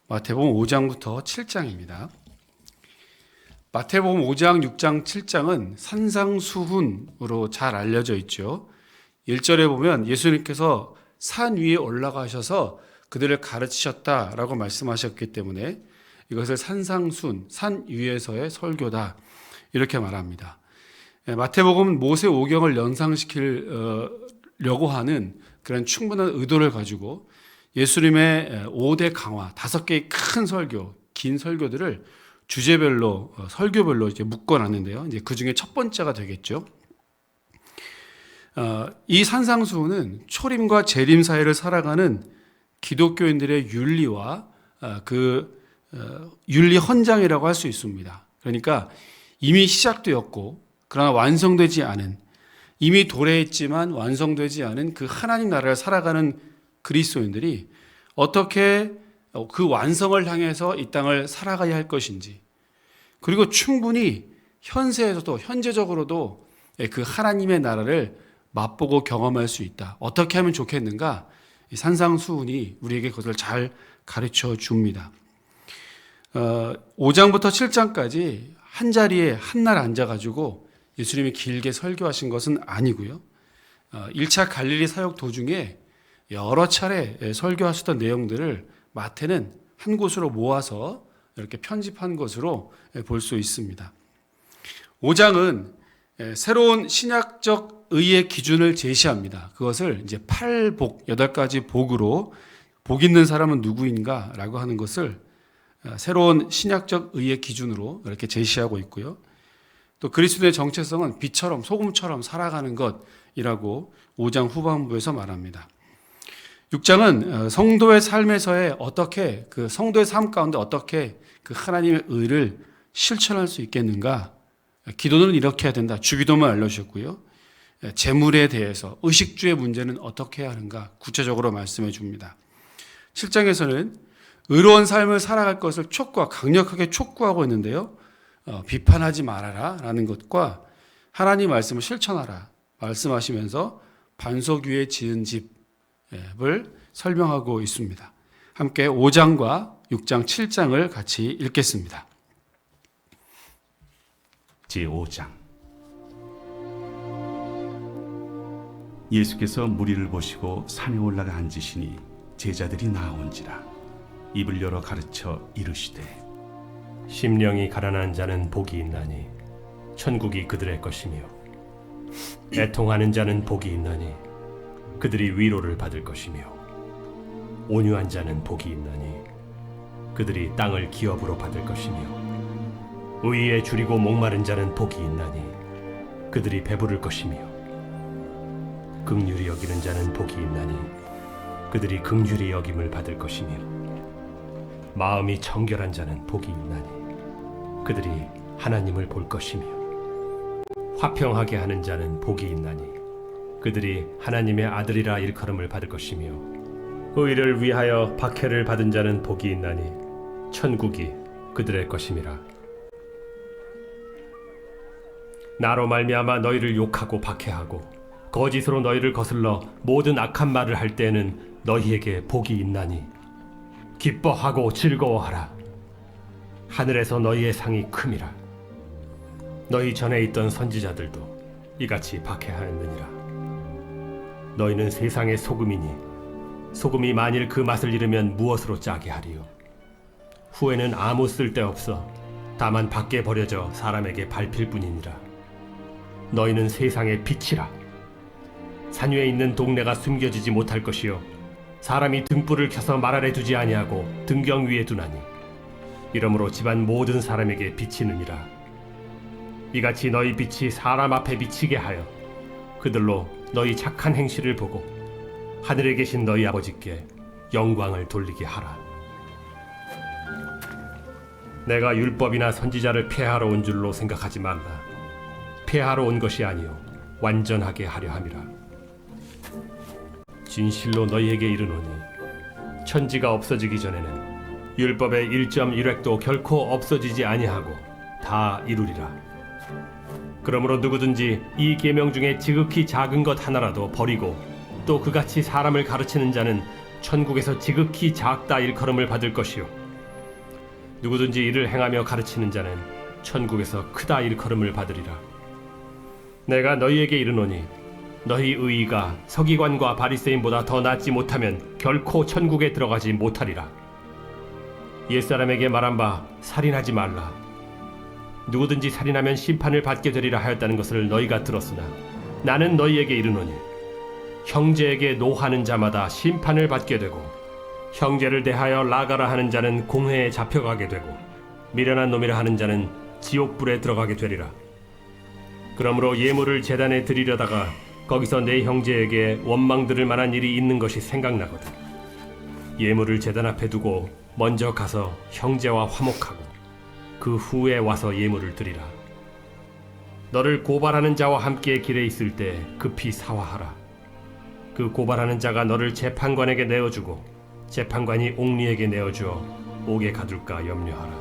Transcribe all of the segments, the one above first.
마태복음 5장부터 7장입니다. 마태복음 5장, 6장, 7장은 산상수훈으로 잘 알려져 있죠. 1절에 보면 예수님께서 산 위에 올라가셔서 그들을 가르치셨다라고 말씀하셨기 때문에 이것을 산상순, 산 위에서의 설교다 이렇게 말합니다. 마태복음은 모세 오경을 연상시키려고 하는 그런 충분한 의도를 가지고 예수님의 5대 강화, 5개의 큰 설교, 긴 설교들을 주제별로, 설교별로 이제 묶어놨는데요. 이제 그 중에 첫 번째가 되겠죠. 이 산상수훈은 초림과 재림 사이를 살아가는 기독교인들의 윤리와 윤리 헌장이라고 할 수 있습니다. 그러니까 이미 시작되었고, 그러나 완성되지 않은, 이미 도래했지만 완성되지 않은 그 하나님 나라를 살아가는 그리스도인들이 어떻게 그 완성을 향해서 이 땅을 살아가야 할 것인지, 그리고 충분히 현세에서도 현재적으로도 그 하나님의 나라를 맛보고 경험할 수 있다. 어떻게 하면 좋겠는가? 이 산상수훈이 우리에게 그것을 잘 가르쳐 줍니다. 5장부터 7장까지 한 자리에 한날 앉아가지고 예수님이 길게 설교하신 것은 아니고요. 1차 갈릴리 사역 도중에 여러 차례 설교하셨던 내용들을 마태는 한 곳으로 모아서 이렇게 편집한 것으로 볼 수 있습니다. 5장은 새로운 신약적 의의 기준을 제시합니다. 그것을 이제 8복, 8가지 복으로 복 있는 사람은 누구인가 라고 하는 것을 새로운 신약적 의의 기준으로 이렇게 제시하고 있고요. 또 그리스도의 정체성은 빛처럼 소금처럼 살아가는 것이라고 5장 후반부에서 말합니다. 6장은 성도의 삶에서의 어떻게 그 성도의 삶 가운데 어떻게 그 하나님의 의를 실천할 수 있겠는가? 기도는 이렇게 해야 된다. 주기도만 알려주셨고요. 재물에 대해서 의식주의 문제는 어떻게 해야 하는가? 구체적으로 말씀해 줍니다. 7장에서는 의로운 삶을 살아갈 것을 강력하게 촉구하고 있는데요. 비판하지 말아라 라는 것과 하나님 말씀을 실천하라 말씀하시면서 반석 위에 지은 집을 설명하고 있습니다. 함께 5장과 6장, 7장을 같이 읽겠습니다. 제5장. 예수께서 무리를 보시고 산에 올라가 앉으시니 제자들이 나온지라 입을 열어 가르쳐 이르시되 심령이 가난한 자는 복이 있나니 천국이 그들의 것이며 애통하는 자는 복이 있나니 그들이 위로를 받을 것이며 온유한 자는 복이 있나니 그들이 땅을 기업으로 받을 것이며 의에 줄이고 목마른 자는 복이 있나니 그들이 배부를 것이며 긍휼히 여기는 자는 복이 있나니 그들이 긍휼히 여김을 받을 것이며 마음이 청결한 자는 복이 있나니 그들이 하나님을 볼 것이며 화평하게 하는 자는 복이 있나니 그들이 하나님의 아들이라 일컬음을 받을 것이며 의를 위하여 박해를 받은 자는 복이 있나니 천국이 그들의 것임이라. 나로 말미암아 너희를 욕하고 박해하고 거짓으로 너희를 거슬러 모든 악한 말을 할 때에는 너희에게 복이 있나니 기뻐하고 즐거워하라. 하늘에서 너희의 상이 큼이라. 너희 전에 있던 선지자들도 이같이 박해하였느니라. 너희는 세상의 소금이니 소금이 만일 그 맛을 잃으면 무엇으로 짜게 하리요? 후에는 아무 쓸데없어 다만 밖에 버려져 사람에게 밟힐 뿐이니라. 너희는 세상의 빛이라. 산 위에 있는 동네가 숨겨지지 못할 것이요 사람이 등불을 켜서 말 아래 두지 아니하고 등경 위에 두나니 이러므로 집안 모든 사람에게 비치느니라. 이같이 너희 빛이 사람 앞에 비치게 하여 그들로 너희 착한 행실을 보고 하늘에 계신 너희 아버지께 영광을 돌리게 하라. 내가 율법이나 선지자를 폐하러 온 줄로 생각하지 말라. 폐하러 온 것이 아니요 완전하게 하려 함이라. 진실로 너희에게 이르노니 천지가 없어지기 전에는 율법의 1.1획도 결코 없어지지 아니하고 다 이루리라. 그러므로 누구든지 이 계명 중에 지극히 작은 것 하나라도 버리고 또 그같이 사람을 가르치는 자는 천국에서 지극히 작다 일컬음을 받을 것이요 누구든지 이를 행하며 가르치는 자는 천국에서 크다 일컬음을 받으리라. 내가 너희에게 이르노니 너희 의의가 서기관과 바리새인보다 더 낫지 못하면 결코 천국에 들어가지 못하리라. 옛사람에게 말한 바 살인하지 말라. 누구든지 살인하면 심판을 받게 되리라 하였다는 것을 너희가 들었으나 나는 너희에게 이르노니 형제에게 노하는 자마다 심판을 받게 되고 형제를 대하여 나가라 하는 자는 공회에 잡혀가게 되고 미련한 놈이라 하는 자는 지옥불에 들어가게 되리라. 그러므로 예물을 제단에 드리려다가 거기서 내 형제에게 원망 들을 만한 일이 있는 것이 생각나거든. 예물을 제단 앞에 두고 먼저 가서 형제와 화목하고 그 후에 와서 예물을 드리라. 너를 고발하는 자와 함께 길에 있을 때 급히 사화하라. 그 고발하는 자가 너를 재판관에게 내어주고 재판관이 옥리에게 내어주어 옥에 가둘까 염려하라.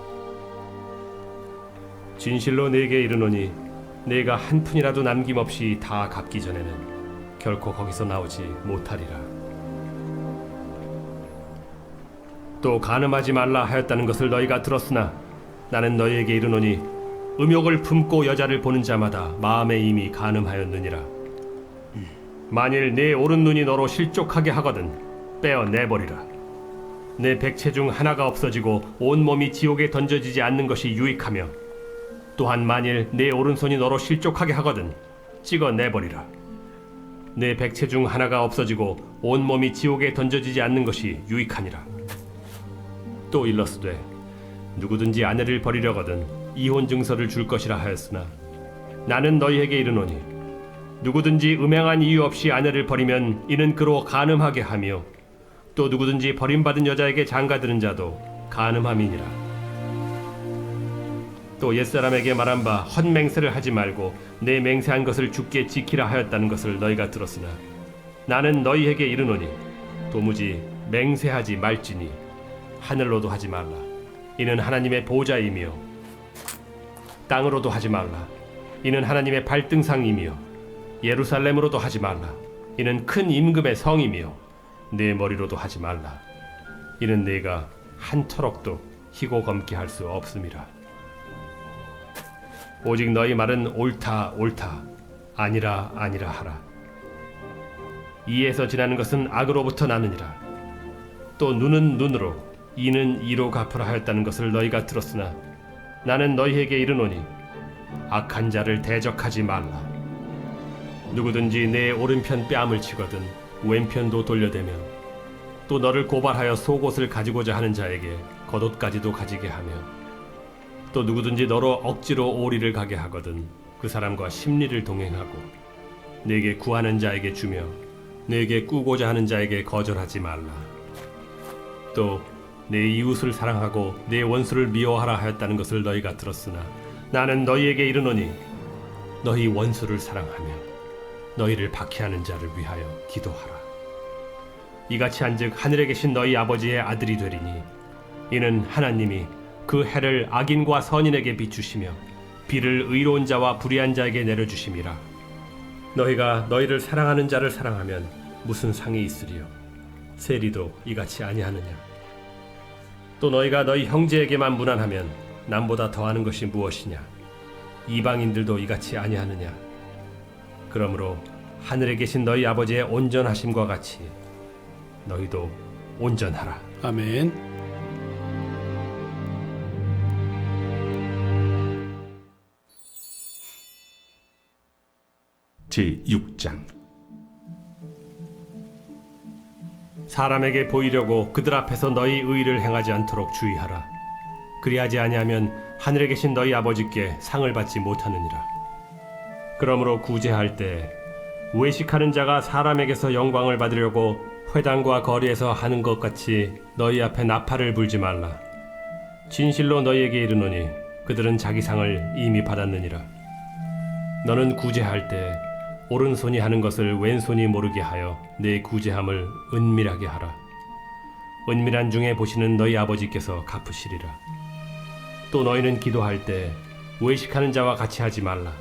진실로 네게 이르노니 네가 한 푼이라도 남김없이 다 갚기 전에는 결코 거기서 나오지 못하리라. 또 간음하지 말라 하였다는 것을 너희가 들었으나 나는 너희에게 이르노니 음욕을 품고 여자를 보는 자마다 마음에 이미 간음하였느니라. 만일 네 오른눈이 너로 실족하게 하거든 빼어 내버리라. 내 백체 중 하나가 없어지고 온몸이 지옥에 던져지지 않는 것이 유익하며 또한 만일 내 오른손이 너로 실족하게 하거든 찍어 내버리라. 내 백체 중 하나가 없어지고 온몸이 지옥에 던져지지 않는 것이 유익하니라. 또 일러스되 누구든지 아내를 버리려거든 이혼 증서를 줄 것이라 하였으나 나는 너희에게 이르노니 누구든지 음행한 이유 없이 아내를 버리면 이는 그로 간음하게 하며 또 누구든지 버림받은 여자에게 장가드는 자도 간음함이니라. 또 옛사람에게 말한 바 헛맹세를 하지 말고 내 맹세한 것을 주께 지키라 하였다는 것을 너희가 들었으나 나는 너희에게 이르노니 도무지 맹세하지 말지니 하늘로도 하지 말라. 이는 하나님의 보좌이며 땅으로도 하지 말라. 이는 하나님의 발등상이며 예루살렘으로도 하지 말라. 이는 큰 임금의 성이며 내 머리로도 하지 말라. 이는 네가 한 터럭도 희고 검게 할 수 없음이라. 오직 너희 말은 옳다 옳다 아니라 아니라 하라. 이에서 지나는 것은 악으로부터 나느니라. 또 눈은 눈으로 이는 이로 갚으라 하였다는 것을 너희가 들었으나 나는 너희에게 이르노니 악한 자를 대적하지 말라. 누구든지 내 오른편 뺨을 치거든 왼편도 돌려대며 또 너를 고발하여 속옷을 가지고자 하는 자에게 겉옷까지도 가지게 하며 또 누구든지 너로 억지로 오리를 가게 하거든 그 사람과 심리를 동행하고 내게 구하는 자에게 주며 내게 꾸고자 하는 자에게 거절하지 말라. 또 내 이웃을 사랑하고 내 원수를 미워하라 하였다는 것을 너희가 들었으나 나는 너희에게 이르노니 너희 원수를 사랑하며 너희를 박해하는 자를 위하여 기도하라. 이같이 한즉 하늘에 계신 너희 아버지의 아들이 되리니 이는 하나님이 그 해를 악인과 선인에게 비추시며 비를 의로운 자와 불의한 자에게 내려주심이라. 너희가 너희를 사랑하는 자를 사랑하면 무슨 상이 있으리요? 세리도 이같이 아니하느냐? 또 너희가 너희 형제에게만 무난하면 남보다 더하는 것이 무엇이냐? 이방인들도 이같이 아니하느냐? 그러므로 하늘에 계신 너희 아버지의 온전하심과 같이 너희도 온전하라. 아멘. 제6장. 사람에게 보이려고 그들 앞에서 너희 의를 행하지 않도록 주의하라. 그리하지 아니하면 하늘에 계신 너희 아버지께 상을 받지 못하느니라. 그러므로 구제할 때 외식하는 자가 사람에게서 영광을 받으려고 회당과 거리에서 하는 것 같이 너희 앞에 나팔을 불지 말라. 진실로 너희에게 이르노니 그들은 자기 상을 이미 받았느니라. 너는 구제할 때 오른손이 하는 것을 왼손이 모르게 하여 내 구제함을 은밀하게 하라. 은밀한 중에 보시는 너희 아버지께서 갚으시리라. 또 너희는 기도할 때 외식하는 자와 같이 하지 말라.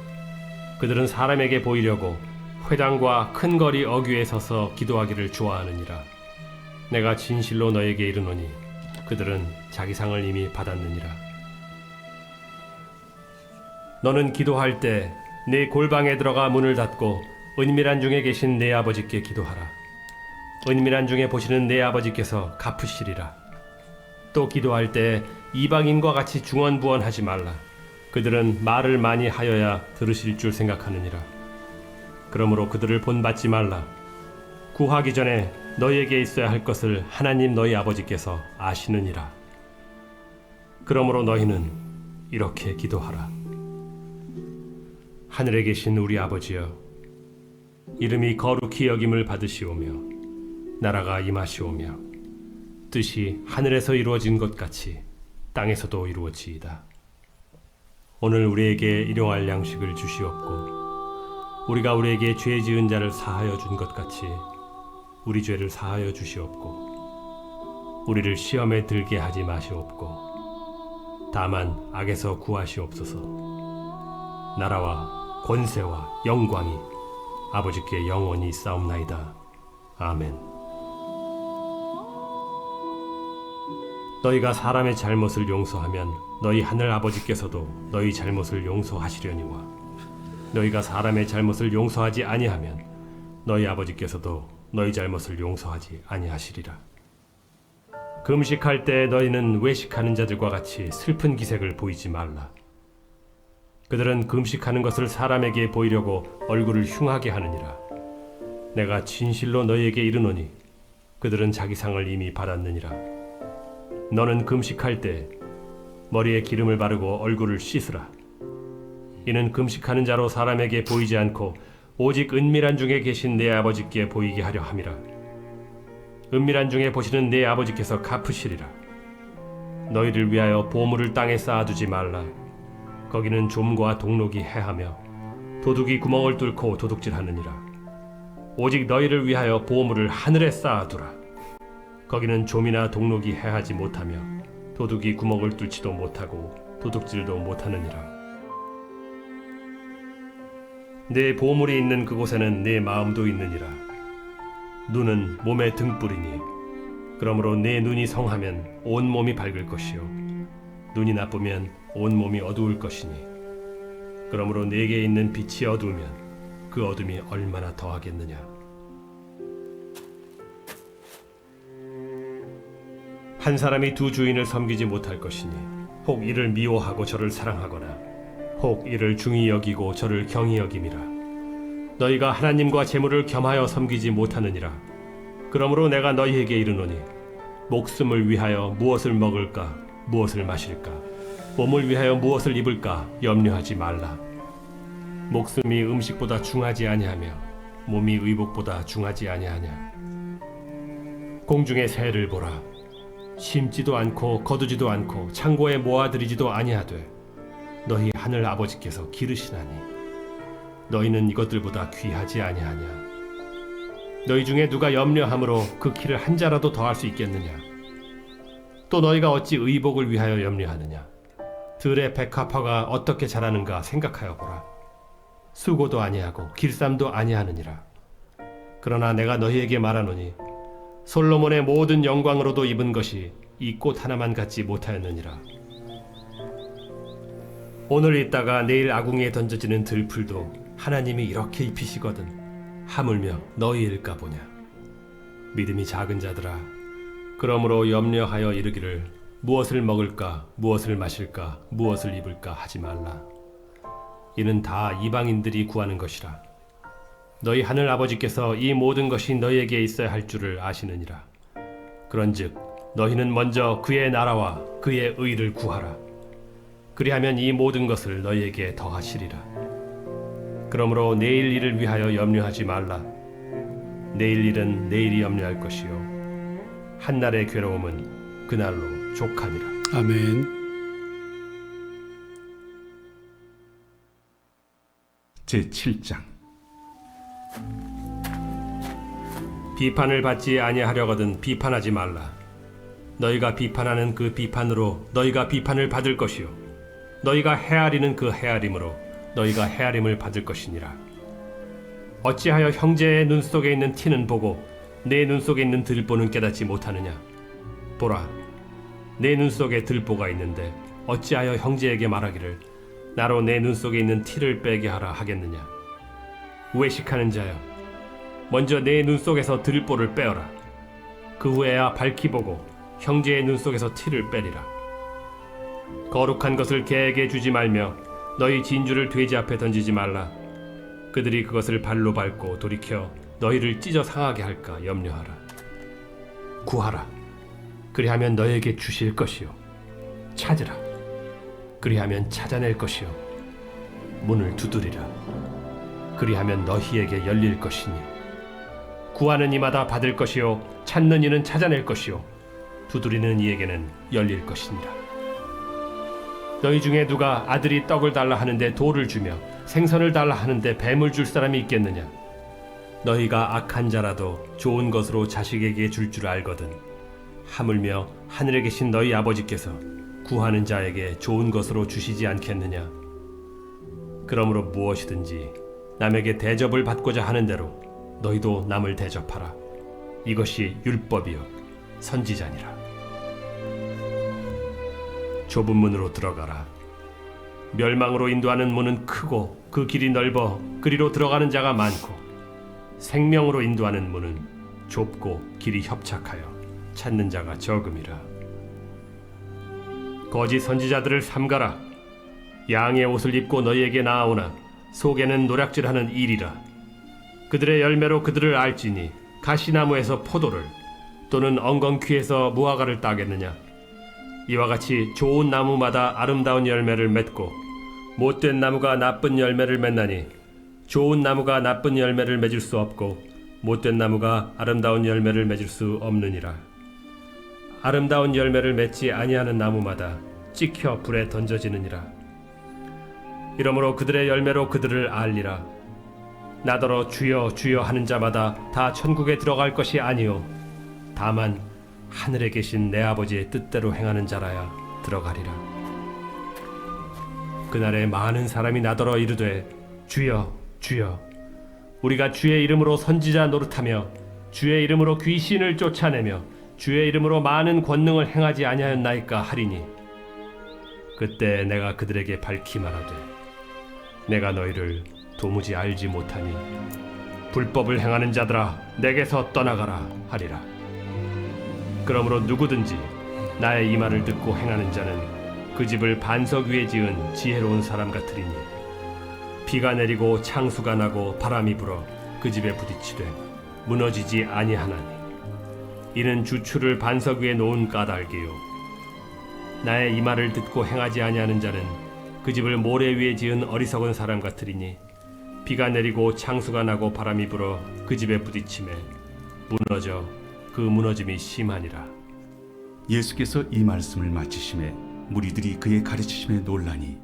그들은 사람에게 보이려고 회당과 큰 거리 어귀에 서서 기도하기를 좋아하느니라. 내가 진실로 너에게 이르노니 그들은 자기 상을 이미 받았느니라. 너는 기도할 때 네 골방에 들어가 문을 닫고 은밀한 중에 계신 내 아버지께 기도하라. 은밀한 중에 보시는 내 아버지께서 갚으시리라. 또 기도할 때 이방인과 같이 중언부언하지 말라. 그들은 말을 많이 하여야 들으실 줄 생각하느니라. 그러므로 그들을 본받지 말라. 구하기 전에 너희에게 있어야 할 것을 하나님 너희 아버지께서 아시느니라. 그러므로 너희는 이렇게 기도하라. 하늘에 계신 우리 아버지여, 이름이 거룩히 여김을 받으시오며 나라가 임하시오며 뜻이 하늘에서 이루어진 것 같이 땅에서도 이루어지이다. 오늘 우리에게 일용할 양식을 주시옵고 우리가 우리에게 죄 지은 자를 사하여 준 것 같이 우리 죄를 사하여 주시옵고 우리를 시험에 들게 하지 마시옵고 다만 악에서 구하시옵소서. 나라와 권세와 영광이 아버지께 영원히 있사옵나이다. 아멘. 너희가 사람의 잘못을 용서하면 너희 하늘 아버지께서도 너희 잘못을 용서하시려니와 너희가 사람의 잘못을 용서하지 아니하면 너희 아버지께서도 너희 잘못을 용서하지 아니하시리라. 금식할 때 너희는 외식하는 자들과 같이 슬픈 기색을 보이지 말라. 그들은 금식하는 것을 사람에게 보이려고 얼굴을 흉하게 하느니라. 내가 진실로 너희에게 이르노니 그들은 자기 상을 이미 받았느니라. 너는 금식할 때 머리에 기름을 바르고 얼굴을 씻으라. 이는 금식하는 자로 사람에게 보이지 않고 오직 은밀한 중에 계신 내 아버지께 보이게 하려 함이라. 은밀한 중에 보시는 내 아버지께서 갚으시리라. 너희를 위하여 보물을 땅에 쌓아두지 말라. 거기는 좀과 동록이 해하며 도둑이 구멍을 뚫고 도둑질하느니라. 오직 너희를 위하여 보물을 하늘에 쌓아두라. 거기는 좀이나 동록이 해하지 못하며 도둑이 구멍을 뚫지도 못하고 도둑질도 못하느니라. 내 보물이 있는 그곳에는 내 마음도 있느니라. 눈은 몸의 등불이니 그러므로 내 눈이 성하면 온 몸이 밝을 것이요 눈이 나쁘면 온 몸이 어두울 것이니 그러므로 내게 있는 빛이 어두우면 그 어둠이 얼마나 더하겠느냐. 한 사람이 두 주인을 섬기지 못할 것이니 혹 이를 미워하고 저를 사랑하거나 혹 이를 중히 여기고 저를 경히 여김이라. 너희가 하나님과 재물을 겸하여 섬기지 못하느니라. 그러므로 내가 너희에게 이르노니 목숨을 위하여 무엇을 먹을까 무엇을 마실까 몸을 위하여 무엇을 입을까 염려하지 말라. 목숨이 음식보다 중하지 아니하며 몸이 의복보다 중하지 아니하냐. 공중의 새를 보라. 심지도 않고 거두지도 않고 창고에 모아들이지도 아니하되 너희 하늘 아버지께서 기르시나니 너희는 이것들보다 귀하지 아니하냐. 너희 중에 누가 염려함으로 그 키를 한 자라도 더할 수 있겠느냐. 또 너희가 어찌 의복을 위하여 염려하느냐. 들의 백합화가 어떻게 자라는가 생각하여 보라. 수고도 아니하고 길쌈도 아니하느니라. 그러나 내가 너희에게 말하노니 솔로몬의 모든 영광으로도 입은 것이 이 꽃 하나만 갖지 못하였느니라. 오늘 있다가 내일 아궁이에 던져지는 들풀도 하나님이 이렇게 입히시거든 하물며 너희일까 보냐. 믿음이 작은 자들아, 그러므로 염려하여 이르기를 무엇을 먹을까 무엇을 마실까 무엇을 입을까 하지 말라. 이는 다 이방인들이 구하는 것이라. 너희 하늘 아버지께서 이 모든 것이 너희에게 있어야 할 줄을 아시느니라. 그런즉 너희는 먼저 그의 나라와 그의 의를 구하라. 그리하면 이 모든 것을 너희에게 더하시리라. 그러므로 내일 일을 위하여 염려하지 말라. 내일 일은 내일이 염려할 것이요 한날의 괴로움은 그날로 족하니라. 아멘. 제7장. 비판을 받지 아니하려거든 비판하지 말라. 너희가 비판하는 그 비판으로 너희가 비판을 받을 것이요 너희가 헤아리는 그 헤아림으로 너희가 헤아림을 받을 것이니라. 어찌하여 형제의 눈 속에 있는 티는 보고 내 눈 속에 있는 들보는 깨닫지 못하느냐. 보라, 내 눈 속에 들보가 있는데 어찌하여 형제에게 말하기를 나로 내 눈 속에 있는 티를 빼게 하라 하겠느냐. 외식하는 자여, 먼저 내 눈 속에서 들보를 빼어라. 그 후에야 밝히 보고 형제의 눈 속에서 티를 빼리라. 거룩한 것을 개에게 주지 말며 너희 진주를 돼지 앞에 던지지 말라. 그들이 그것을 발로 밟고 돌이켜 너희를 찢어 상하게 할까 염려하라. 구하라. 그리하면 너희에게 주실 것이요. 찾으라. 그리하면 찾아낼 것이요. 문을 두드리라. 그리하면 너희에게 열릴 것이니 구하는 이마다 받을 것이요 찾는 이는 찾아낼 것이요 두드리는 이에게는 열릴 것이니라. 너희 중에 누가 아들이 떡을 달라 하는데 돌을 주며 생선을 달라 하는데 뱀을 줄 사람이 있겠느냐? 너희가 악한 자라도 좋은 것으로 자식에게 줄 줄 알거든. 하물며 하늘에 계신 너희 아버지께서 구하는 자에게 좋은 것으로 주시지 않겠느냐? 그러므로 무엇이든지 남에게 대접을 받고자 하는 대로 너희도 남을 대접하라. 이것이 율법이요 선지자니라. 좁은 문으로 들어가라. 멸망으로 인도하는 문은 크고 그 길이 넓어 그리로 들어가는 자가 많고 생명으로 인도하는 문은 좁고 길이 협착하여 찾는 자가 적음이라. 거짓 선지자들을 삼가라. 양의 옷을 입고 너희에게 나아오나 속에는 노략질하는 일이라. 그들의 열매로 그들을 알지니 가시나무에서 포도를 또는 엉겅퀴에서 무화과를 따겠느냐. 이와 같이 좋은 나무마다 아름다운 열매를 맺고 못된 나무가 나쁜 열매를 맺나니 좋은 나무가 나쁜 열매를 맺을 수 없고 못된 나무가 아름다운 열매를 맺을 수 없느니라. 아름다운 열매를 맺지 아니하는 나무마다 찍혀 불에 던져지느니라. 이러므로 그들의 열매로 그들을 알리라. 나더러 주여 주여 하는 자마다 다 천국에 들어갈 것이 아니요 다만 하늘에 계신 내 아버지의 뜻대로 행하는 자라야 들어가리라. 그날에 많은 사람이 나더러 이르되 주여 주여 우리가 주의 이름으로 선지자 노릇하며 주의 이름으로 귀신을 쫓아내며 주의 이름으로 많은 권능을 행하지 아니하였나이까 하리니 그때 내가 그들에게 밝히 말하되 내가 너희를 도무지 알지 못하니 불법을 행하는 자들아 내게서 떠나가라 하리라. 그러므로 누구든지 나의 이 말을 듣고 행하는 자는 그 집을 반석 위에 지은 지혜로운 사람 같으리니 비가 내리고 창수가 나고 바람이 불어 그 집에 부딪히되 무너지지 아니하나니 이는 주추를 반석 위에 놓은 까닭이요 나의 이 말을 듣고 행하지 아니하는 자는 그 집을 모래 위에 지은 어리석은 사람 같으리니 비가 내리고 창수가 나고 바람이 불어 그 집에 부딪히매 무너져 그 무너짐이 심하니라. 예수께서 이 말씀을 마치심에 무리들이 그의 가르치심에 놀라니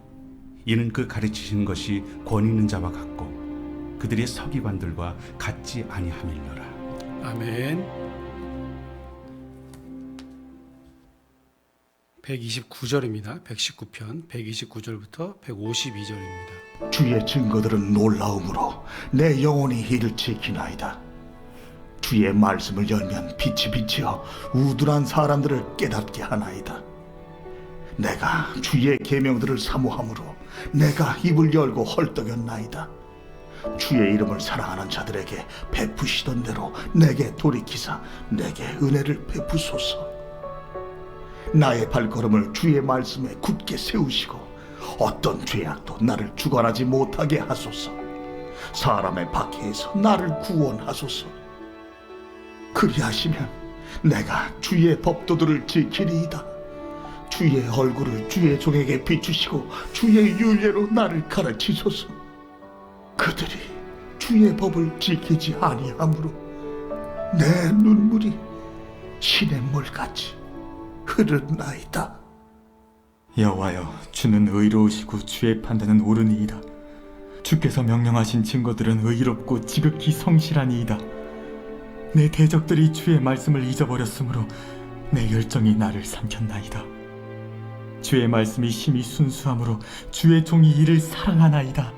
이는 그 가르치시는 것이 권위 있는 자와 같고 그들의 서기관들과 같지 아니함이니라. 아멘. 129절입니다. 119편 129절부터 152절입니다. 주의 증거들은 놀라움으로 내 영혼이 이를 지키나이다. 주의 말씀을 열면 빛이 비치어 우둔한 사람들을 깨닫게 하나이다. 내가 주의 계명들을 사모함으로 내가 입을 열고 헐떡였나이다. 주의 이름을 사랑하는 자들에게 베푸시던 대로 내게 돌이키사 내게 은혜를 베푸소서. 나의 발걸음을 주의 말씀에 굳게 세우시고 어떤 죄악도 나를 주관하지 못하게 하소서. 사람의 박해에서 나를 구원하소서. 그리하시면 내가 주의 법도들을 지키리이다. 주의 얼굴을 주의 종에게 비추시고 주의 윤례로 나를 가르치소서. 그들이 주의 법을 지키지 아니하므로 내 눈물이 시냇물같이 흐르나이다. 여호와여, 주는 의로우시고 주의 판단은 옳으니이다. 주께서 명령하신 증거들은 의롭고 지극히 성실하니이다. 내 대적들이 주의 말씀을 잊어버렸으므로 내 열정이 나를 삼켰나이다. 주의 말씀이 심히 순수하므로 주의 종이 이를 사랑하나이다.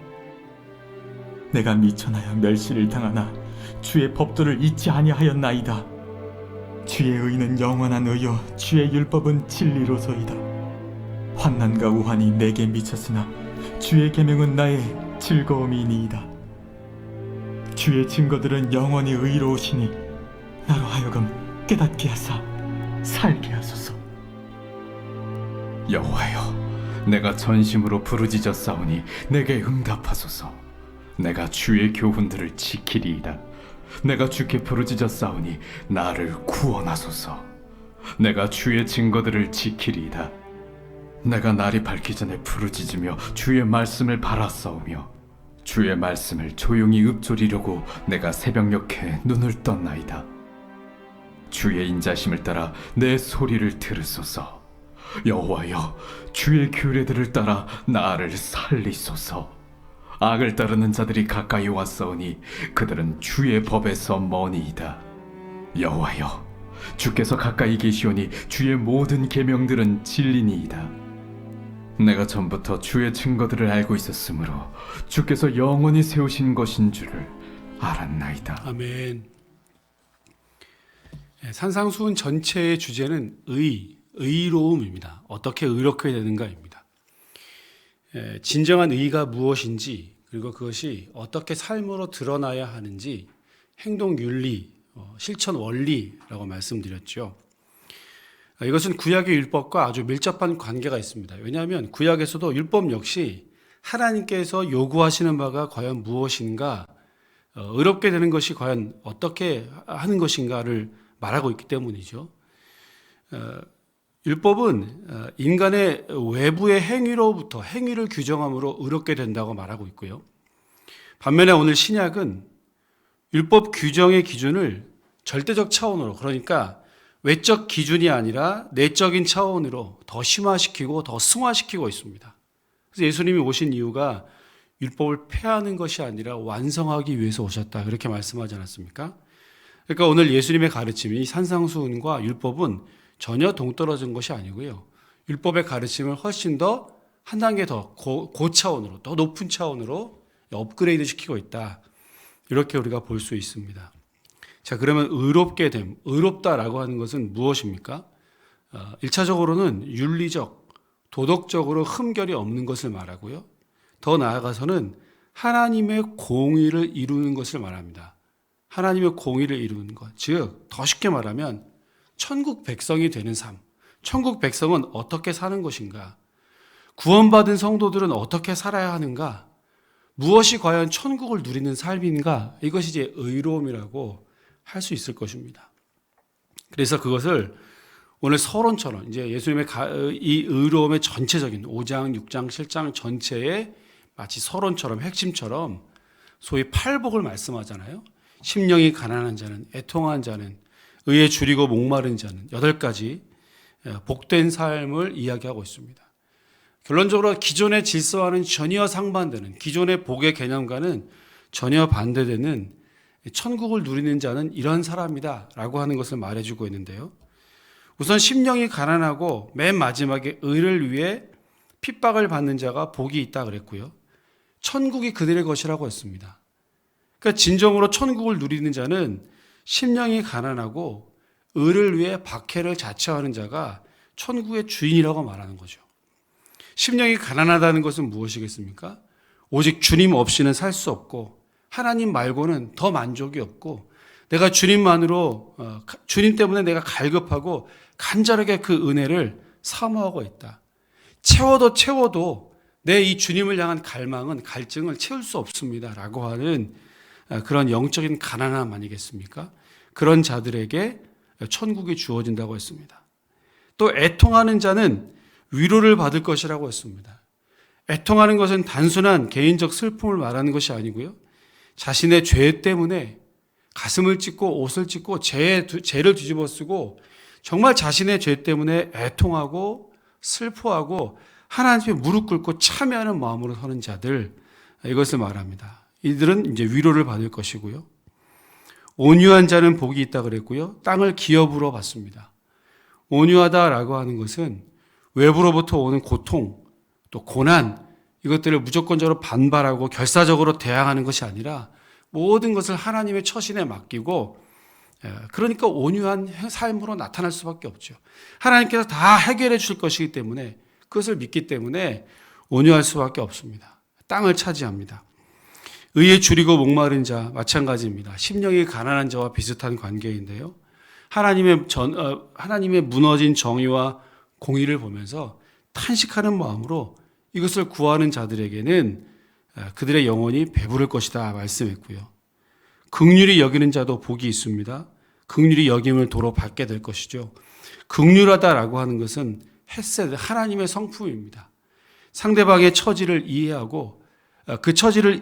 내가 미천하여 멸시를 당하나 주의 법도를 잊지 아니하였나이다. 주의 의는 영원한 의요 주의 율법은 진리로소이다. 환난과 우환이 내게 미쳤으나 주의 계명은 나의 즐거움이니이다. 주의 증거들은 영원히 의로우시니 나로 하여금 깨닫게 하사 살게 하소서. 여호와여, 내가 전심으로 부르짖어 싸우니 내게 응답하소서. 내가 주의 교훈들을 지키리이다. 내가 주께 부르짖어 싸우니 나를 구원하소서. 내가 주의 증거들을 지키리이다. 내가 날이 밝기 전에 부르짖으며 주의 말씀을 바라싸우며 주의 말씀을 조용히 읊조리려고 내가 새벽녘에 눈을 떴나이다. 주의 인자심을 따라 내 소리를 들으소서. 여호와여, 주의 규례들을 따라 나를 살리소서. 악을 따르는 자들이 가까이 왔사오니 그들은 주의 법에서 머니이다. 여호와여, 주께서 가까이 계시오니 주의 모든 계명들은 진리니이다. 내가 전부터 주의 증거들을 알고 있었으므로 주께서 영원히 세우신 것인 줄을 알았나이다. 아멘. 산상수훈 전체의 주제는 의로움입니다. 어떻게 의롭게 되는가입니다. 진정한 의가 무엇인지, 그리고 그것이 어떻게 삶으로 드러나야 하는지, 행동 윤리, 실천 원리라고 말씀드렸죠. 이것은 구약의 율법과 아주 밀접한 관계가 있습니다. 왜냐하면 구약에서도 율법 역시 하나님께서 요구하시는 바가 과연 무엇인가, 의롭게 되는 것이 과연 어떻게 하는 것인가를 말하고 있기 때문이죠. 율법은 인간의 외부의 행위로부터 행위를 규정함으로 의롭게 된다고 말하고 있고요. 반면에 오늘 신약은 율법 규정의 기준을 절대적 차원으로, 그러니까 외적 기준이 아니라 내적인 차원으로 더 심화시키고 더 승화시키고 있습니다. 그래서 예수님이 오신 이유가 율법을 폐하는 것이 아니라 완성하기 위해서 오셨다, 그렇게 말씀하지 않았습니까? 그러니까 오늘 예수님의 가르침이 산상수훈과 율법은 전혀 동떨어진 것이 아니고요. 율법의 가르침을 훨씬 더 한 단계 더 고차원으로, 더 높은 차원으로 업그레이드 시키고 있다, 이렇게 우리가 볼 수 있습니다. 자, 그러면 의롭게 됨, 의롭다라고 하는 것은 무엇입니까? 1차적으로는 윤리적, 도덕적으로 흠결이 없는 것을 말하고요. 더 나아가서는 하나님의 공의를 이루는 것을 말합니다. 하나님의 공의를 이루는 것, 즉 더 쉽게 말하면 천국 백성이 되는 삶, 천국 백성은 어떻게 사는 것인가, 구원받은 성도들은 어떻게 살아야 하는가, 무엇이 과연 천국을 누리는 삶인가, 이것이 이제 의로움이라고 할 수 있을 것입니다. 그래서 그것을 오늘 서론처럼 이제 예수님의 이 의로움의 전체적인 5장, 6장, 7장 전체의 마치 서론처럼, 핵심처럼 소위 팔복을 말씀하잖아요. 심령이 가난한 자는, 애통한 자는, 의에 줄이고 목마른 자는, 8가지 복된 삶을 이야기하고 있습니다. 결론적으로 기존의 질서와는 전혀 상반되는, 기존의 복의 개념과는 전혀 반대되는 천국을 누리는 자는 이런 사람이다 라고 하는 것을 말해주고 있는데요. 우선 심령이 가난하고 맨 마지막에 의를 위해 핍박을 받는 자가 복이 있다 그랬고요. 천국이 그들의 것이라고 했습니다. 그러니까 진정으로 천국을 누리는 자는 심령이 가난하고 의를 위해 박해를 자처하는 자가 천국의 주인이라고 말하는 거죠. 심령이 가난하다는 것은 무엇이겠습니까? 오직 주님 없이는 살 수 없고 하나님 말고는 더 만족이 없고 내가 주님만으로, 주님 때문에 내가 갈급하고 간절하게 그 은혜를 사모하고 있다. 채워도 내 이 주님을 향한 갈망은, 갈증을 채울 수 없습니다 라고 하는 그런 영적인 가난함 아니겠습니까? 그런 자들에게 천국이 주어진다고 했습니다. 또 애통하는 자는 위로를 받을 것이라고 했습니다. 애통하는 것은 단순한 개인적 슬픔을 말하는 것이 아니고요. 자신의 죄 때문에 가슴을 찢고 옷을 찢고 죄를 뒤집어 쓰고 정말 자신의 죄 때문에 애통하고 슬퍼하고 하나님께 무릎 꿇고 참여하는 마음으로 서는 자들, 이것을 말합니다. 이들은 이제 위로를 받을 것이고요. 온유한 자는 복이 있다 그랬고요. 땅을 기업으로 받습니다. 온유하다라고 하는 것은 외부로부터 오는 고통, 또 고난, 이것들을 무조건적으로 반발하고 결사적으로 대항하는 것이 아니라 모든 것을 하나님의 처신에 맡기고 그러니까 온유한 삶으로 나타날 수밖에 없죠. 하나님께서 다 해결해 주실 것이기 때문에, 그것을 믿기 때문에 온유할 수밖에 없습니다. 땅을 차지합니다. 의에 줄이고 목마른 자 마찬가지입니다. 심령이 가난한 자와 비슷한 관계인데요. 하나님의 무너진 정의와 공의를 보면서 탄식하는 마음으로 이것을 구하는 자들에게는 그들의 영혼이 배부를 것이다 말씀했고요. 긍휼히 여기는 자도 복이 있습니다. 긍휼히 여김을 도로 받게 될 것이죠. 긍휼하다라고 하는 것은 헤세드, 하나님의 성품입니다. 상대방의 처지를 이해하고 그 처지를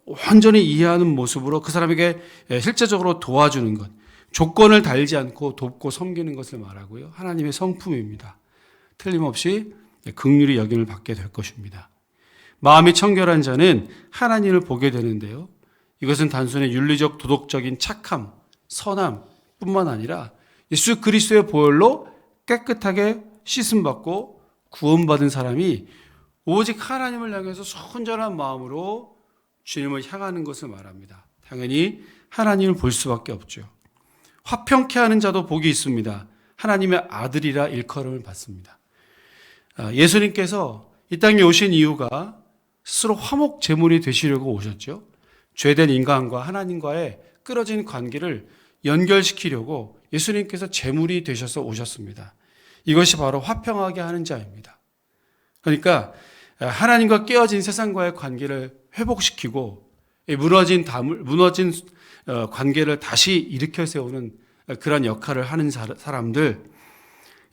완전히 이해하는 모습으로 그 사람에게 실제적으로 도와주는 것, 조건을 달지 않고 돕고 섬기는 것을 말하고요. 하나님의 성품입니다. 틀림없이 긍휼히 여김을 받게 될 것입니다. 마음이 청결한 자는 하나님을 보게 되는데요. 이것은 단순히 윤리적 도덕적인 착함, 선함 뿐만 아니라 예수 그리스도의 보혈로 깨끗하게 씻음받고 구원받은 사람이 오직 하나님을 향해서 순전한 마음으로 주님을 향하는 것을 말합니다. 당연히 하나님을 볼 수밖에 없죠. 화평케 하는 자도 복이 있습니다. 하나님의 아들이라 일컬음을 받습니다. 예수님께서 이 땅에 오신 이유가 스스로 화목 제물이 되시려고 오셨죠. 죄된 인간과 하나님과의 끊어진 관계를 연결시키려고 예수님께서 제물이 되셔서 오셨습니다. 이것이 바로 화평하게 하는 자입니다. 그러니까 하나님과 깨어진 세상과의 관계를 회복시키고 무너진 관계를 다시 일으켜 세우는 그런 역할을 하는 사람들,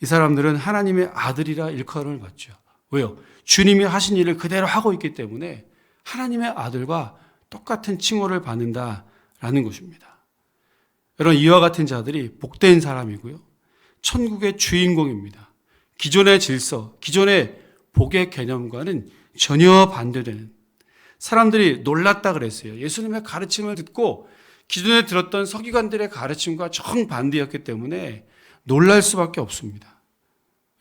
이 사람들은 하나님의 아들이라 일컬음을 받죠. 왜요? 주님이 하신 일을 그대로 하고 있기 때문에 하나님의 아들과 똑같은 칭호를 받는다라는 것입니다. 여러분, 이와 같은 자들이 복된 사람이고요. 천국의 주인공입니다. 기존의 질서, 기존의 복의 개념과는 전혀 반대되는, 사람들이 놀랐다 그랬어요. 예수님의 가르침을 듣고 기존에 들었던 서기관들의 가르침과 정반대였기 때문에 놀랄 수밖에 없습니다.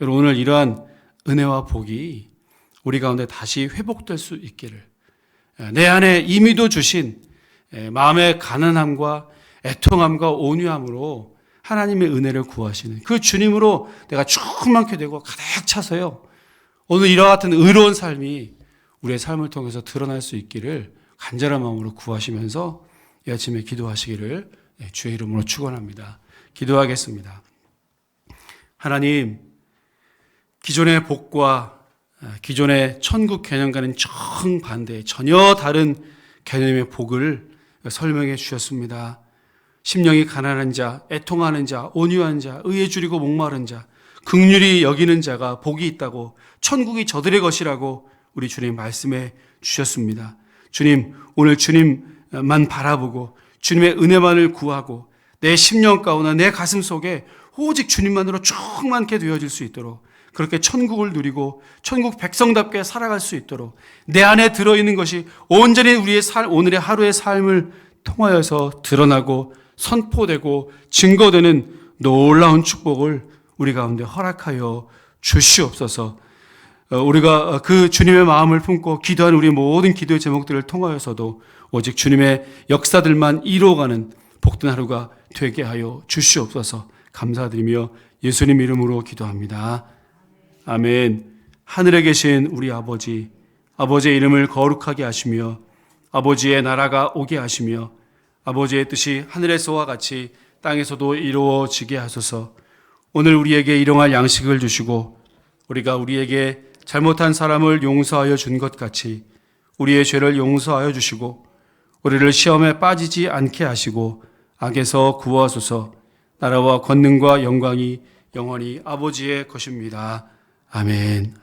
여러분, 오늘 이러한 은혜와 복이 우리 가운데 다시 회복될 수 있기를, 내 안에 이미도 주신 마음의 가난함과 애통함과 온유함으로 하나님의 은혜를 구하시는 그 주님으로 내가 충만케 되고 가득 차서요, 오늘 이와 같은 의로운 삶이 우리의 삶을 통해서 드러날 수 있기를 간절한 마음으로 구하시면서 이 아침에 기도하시기를 주의 이름으로 축원합니다. 기도하겠습니다. 하나님, 기존의 복과 기존의 천국 개념과는 정반대, 전혀 다른 개념의 복을 설명해 주셨습니다. 심령이 가난한 자, 애통하는 자, 온유한 자, 의에 줄이고 목마른 자, 긍휼히 여기는 자가 복이 있다고, 천국이 저들의 것이라고 우리 주님 말씀해 주셨습니다. 주님, 오늘 주님만 바라보고 주님의 은혜만을 구하고 내 심령 가운데 내 가슴 속에 오직 주님만으로 충만케 되어질 수 있도록, 그렇게 천국을 누리고 천국 백성답게 살아갈 수 있도록 내 안에 들어있는 것이 온전히 우리의 오늘의 하루의 삶을 통하여서 드러나고 선포되고 증거되는 놀라운 축복을 우리 가운데 허락하여 주시옵소서. 우리가 그 주님의 마음을 품고 기도하는 우리 모든 기도의 제목들을 통하여서도 오직 주님의 역사들만 이루어가는 복된 하루가 되게 하여 주시옵소서. 감사드리며 예수님 이름으로 기도합니다. 아멘. 하늘에 계신 우리 아버지, 아버지의 이름을 거룩하게 하시며 아버지의 나라가 오게 하시며 아버지의 뜻이 하늘에서와 같이 땅에서도 이루어지게 하소서. 오늘 우리에게 일용할 양식을 주시고 우리가 우리에게 잘못한 사람을 용서하여 준 것 같이 우리의 죄를 용서하여 주시고 우리를 시험에 빠지지 않게 하시고 악에서 구하소서. 나라와 권능과 영광이 영원히 아버지의 것입니다. 아멘.